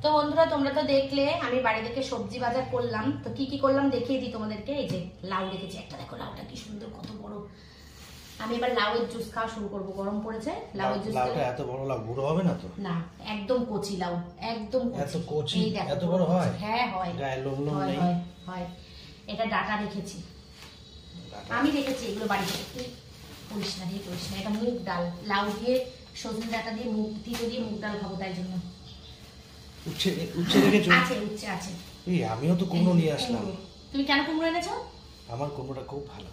তো বন্ধুরা তোমরা তো দেখলে আমি বাড়ি থেকে সবজি বাজার করলাম। তো কি কি করলাম দেখিয়ে দিই তোমাদেরকে। এই যে লাউ রেখেছি, একটা দেখো লাউটা কি সুন্দর, কত বড়। আমি এবার লাউয়ের জুস খাওয়া শুরু করব, গরম পড়েছে। লাউয়ের জুস লাউটা এত বড় লাউ বুড়ো হবে না তো? না, একদম কচি লাউ, একদম এত কচি এত বড় হয়? হ্যাঁ হয়, গায়ে লোম লোম নেই। হয়। এটা ডাটা রেখেছি, আমি রেখেছি এগুলো বাড়িতে। করিস না রে, করিস না। এটা মুগ ডাল, লাউ দিয়ে সজনে ডাটা দিয়ে মুগ দিয়ে মুগ ডাল খাবো, তাই জন্য। উচ্ছে রেখেছো? আছে, উচ্ছে আছে। এই আমিও তো কুমড়ো নিয়ে আসলাম। তুমি কেন কুমড়ো এনেছো? আমার কুমড়োটা খুব ভালো।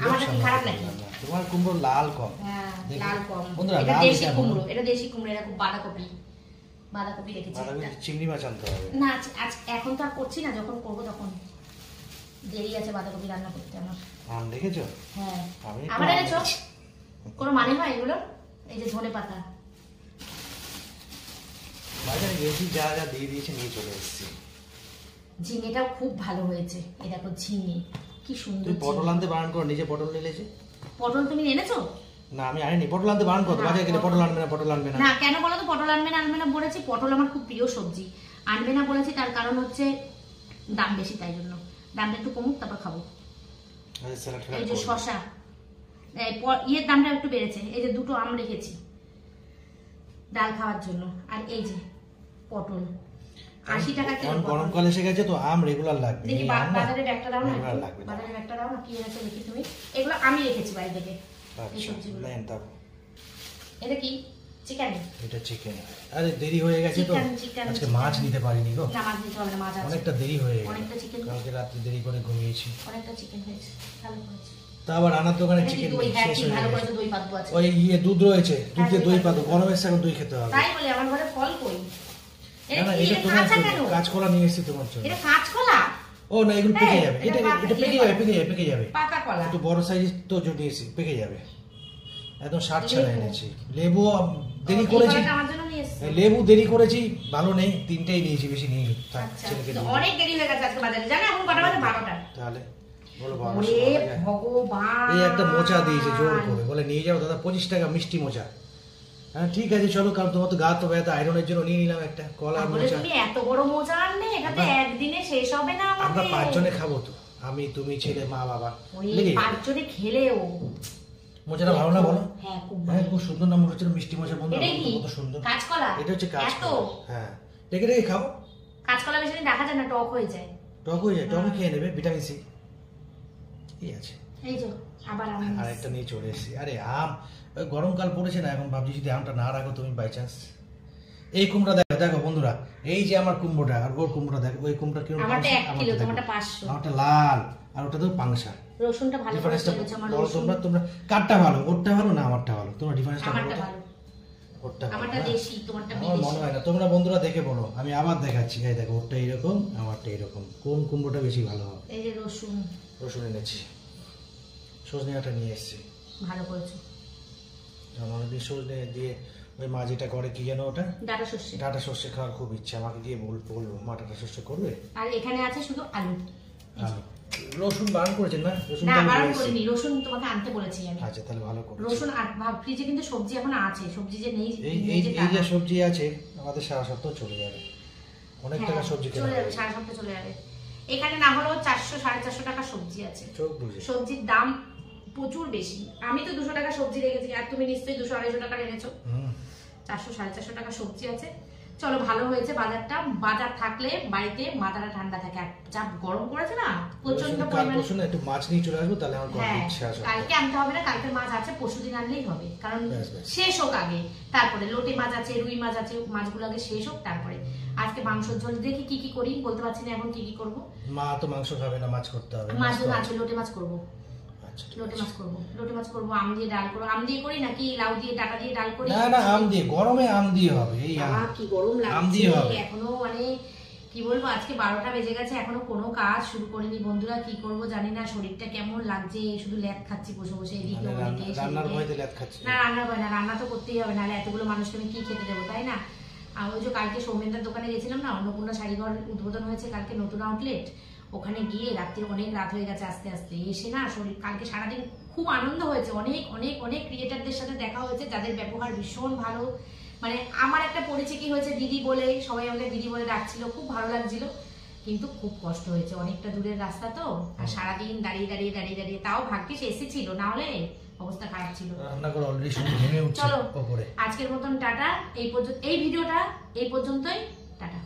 আমারটা কি খারাপ নাকি? তোমার কুমড়ো লাল কম। হ্যাঁ, লাল কম। বন্ধুরা এটা দেশি কুমড়ো, এটা দেশি কুমড়ো। এটা খুব বাঁধাকপি রেখেছি। চিংড়ি মাছ আনতে হবে না, আজ এখন তো আর করছি না, যখন করবো তখন। দেরি আছে বাঁধাকপি রান্না করতে আমার। আম রেখেছো? হ্যাঁ, আমার এনেছো। কোনো মানে হয় এগুলো? এই যে ধনে পাতা বাজারে গেছি, যা যা দিয়ে দিয়েছে নিয়ে চলে এসেছি। ঝিঙেটাও খুব ভালো হয়েছে। এই দেখো ঝিঙে কি সুন্দর। তুই পটল আনতে বারণ কর, নিজে পটল নিলেছে। পটল তুমি এনেছো? না আমি আনিনি, পটল আনতে বারণ করতো। বাজারে গেলে পটল আনবে না। না কেন বলো তো? পটল আনবে না বলেছি। পটল আমার খুব প্রিয় সবজি, আনবে না বলেছি। তার কারণ হচ্ছে দাম বেশি, তাই জন্য। দামটা একটু কমুক তারপর খাবো। এই যে শশা, ইয়ের দামটা একটু বেড়েছে। এই যে দুটো আম রেখেছি ডাল খাওয়ার জন্য। আর এই যে পটল 80 টাকা কিলো। গরমকাল এসে গেছে তো আম রেগুলার লাগবে। দেখি বাজারে ব্যাগটা দাও না, বাজারে ব্যাগটা দাও না, কি এনেছো দেখি তুমি। এগুলো আমি রেখেছি বাড়ি থেকে, এই সবজিগুলো। এটা কি চিকেন? এটা চিকেন। আরে দেরি হয়ে গেছে তো, আজকে মাছ নিতে পারিনি গো। না, মাছ নিতে হবে না, মাছ আছে। অনেকটা দেরি হয়ে গেছে, অনেকটা চিকেন। কালকে রাতে দেরি করে ঘুমিয়েছি। অনেকটা চিকেন হয়েছে, ভালো করেছে। তা আবার রান্নার দোকানে চিকেন শেষ হয়ে গেছে। দই পাতবো আছে। ওই দুধ রয়েছে, দুধ দিয়ে দই পাতবো। গরমের সময় দই খেতে হবে। তাই বলে আমার ঘরে ফল কই? না এটা তোমার কাঁচকলা নিয়ে এসেছি তোমার জন্য। এটা কাঁচকলা? ও না, এগুলো পেকে যাবে। এটা পেকে যাবে। পাকা কলা একটু বড় সাইজ তো জুটিয়েছি, পেকে যাবে। একদম 60 ছাড়া এনেছি। লেবু দেরি করেছি, লেবু দেরি করেছি, ভালো নেই। 3টাই নিয়েছি, বেশি নিয়ে অনেক দেরি হয়ে গেছে আজকে বাজারে। জানো এখন কটা বাজে? 12টা। তাহলে বলো ভগবান, এই একটা মোচা দিয়েছে জোর করে, বলে নিয়ে যাও দাদা 25 টাকা মিষ্টি মোচা। হ্যাঁ ঠিক আছে চলো, কারণ তোমার তো গা তো ব্যথা, আয়রনের জন্য নিয়ে নিলাম একটা কলা মোচা। তুমি এত বড় মোচা আনলে, এটা তো একদিনে শেষ হবে না। আমরা 5 জনে খাবো তো, আমি তুমি ছেলে মা বাবা। ওই 5 জনে খেলেও মোচাটা ভালো না বলো? হ্যাঁ খুব সুন্দর নাম হচ্ছে মিষ্টি মোচা। বন্ধু কত সুন্দর কাঁচকলা। এটা হচ্ছে কাঁচকলা। হ্যাঁ রেখে খাও। কাঁচকলা বেশি দিন রাখা যায় না, টক হয়ে যায়। টক খেয়ে নেবে, ভিটামিন সি এই আছে। এই যে আবার আর একটা নিয়ে চলে এসেছি। আরে আম গরমকাল পড়েছে না, এখন ভাবছি যদি আমটা না রাখো তুমি বাই চান্স। এই কুমড়া দেখো বন্ধুরা, এই যে আমার কুমড়োটা আর ওর কুমড়োটা দেখো। ওই কুমড়োটা কিরকম? আমারটা 1 কিলো, তোমারটা 500। আমারটা লাল আর ওটা তো পাংশা। রসুনটা ভালো করে দিয়েছো। আমার রসুন তোমরা কাটটা ভালো, ওরটা ভালো না আমারটা ভালো? তোমার ডিফারেন্সটা আমারটা ভালো, ওরটা আমারটা দেশি, তোমারটা বিদেশি। আমার মনে হয় না। তোমরা বন্ধুরা দেখে বলো, আমি আবার দেখাচ্ছি। এই দেখো ওরটা এরকম, আমারটা এরকম। কোন কুমড়োটা বেশি ভালো হবে? এই যে রসুন এনেছি, সজনে ডাঁটা নিয়ে এসেছি। ভালো করেছো। অনেকদিন সজনে দিয়ে ওই মা যেটা করে কি জানো, ওটা ডাঁটা সর্ষে খাওয়ার খুব ইচ্ছা। আমাকে গিয়ে বলবো মা ডাঁটা সর্ষে করবে। আর এখানে আছে শুধু আলু। রসুন বারণ করেছেন না? না বারণ করিনি, রসুন তোমাকে আনতে বলেছি আমি। আচ্ছা তাহলে ভালো করে। রসুন আর ফ্রিজে কিন্তু সবজি এখন আছে, সবজি যে নেই। এই যে সবজি আছে আমাদের সারা সপ্তাহ চলে যাবে। অনেক টাকা সবজি চলে যাবে, সারা সপ্তাহ চলে যাবে। এখানে না হলেও 400-450 টাকা সবজি আছে। সবজির দাম প্রচুর বেশি। আমি তো 200 টাকা সবজি রেখেছি, আর তুমি নিশ্চয়ই 200-250 টাকা এনেছো। 400-450 টাকা সবজি আছে। চলো ভালো হয়েছে বাজারটা। বাজার থাকলে বাড়িতে মাথাটা ঠান্ডা থাকে। আর যা গরম পড়েছে না প্রচন্ড পরিমাণে। একটু মাছ নিয়ে চলে আসবো, তাহলে আমার খুব ইচ্ছা আছে। কালকে আনতে হবে না, কালকের মাছ আছে, পরশুদিন আনলেই হবে। কারণ শেষ হোক আগে, তারপরে লোটে মাছ আছে, রুই মাছ আছে, মাছগুলো আগে শেষ হোক তারপরে। আজকে মাংসের ঝোল দেখি কি করি, বলতে পারছি না এখন কি করব। মা তো মাংস খাবে না, মাছ করতে হবে। লোটে মাছ করবো। লোটে মাছ করবো, আম দিয়ে ডাল করবো। আম দিয়ে করি নাকি লাউ দিয়ে ডাটা দিয়ে ডাল করি? না আম দিয়ে, গরমে আম দিয়ে হবে। এই কি গরম লাগছে এখনো, মানে কি বলবো, আজকে 12টা বেজে গেছে, এখনো কোনো কাজ শুরু করিনি বন্ধুরা। কি করব জানি না, শরীরটা কেমন লাগছে, শুধু ল্যাদ খাচ্ছি বসে বসে। এদিকে রান্নার ভয়তে ল্যাদ খাচ্ছি না, রান্নার ভয় না, রান্না তো করতেই হবে, নাহলে এতগুলো মানুষকে আমি কি খেতে দেবো, তাই না? আর ওই যে কালকে সৌমেনদার দোকানে গেছিলাম না, অন্নপূর্ণা শাড়িঘর উদ্বোধন হয়েছে কালকে, নতুন আউটলেট। ওখানে গিয়ে রাত্রে অনেক রাত হয়ে গেছে, আস্তে আস্তে এসে না শরীর, কালকে সারাদিন খুব আনন্দ হয়েছে। অনেক অনেক অনেক ক্রিয়েটারদের সাথে দেখা হয়েছে, যাদের ব্যবহার ভীষণ ভালো, মানে আমার একটা পরিচিতি হয়েছে দিদি বলে, সবাই আমাকে দিদি বলে ডাকছিল, খুব ভালো লাগছিল, কিন্তু খুব কষ্ট হয়েছে, অনেকটা দূরের রাস্তা তো, আর সারাদিন দাঁড়িয়ে দাঁড়িয়ে দাঁড়িয়ে দাঁড়িয়ে, তাও ভাগ্যিস এসি ছিল, না হলে অবস্থা খারাপ ছিল। রান্না করে অলরেডি শুনে ভেঙে উঠছে চলো উপরে। আজকের মতন টাটা, এই ভিডিওটা এই পর্যন্তই, টাটা।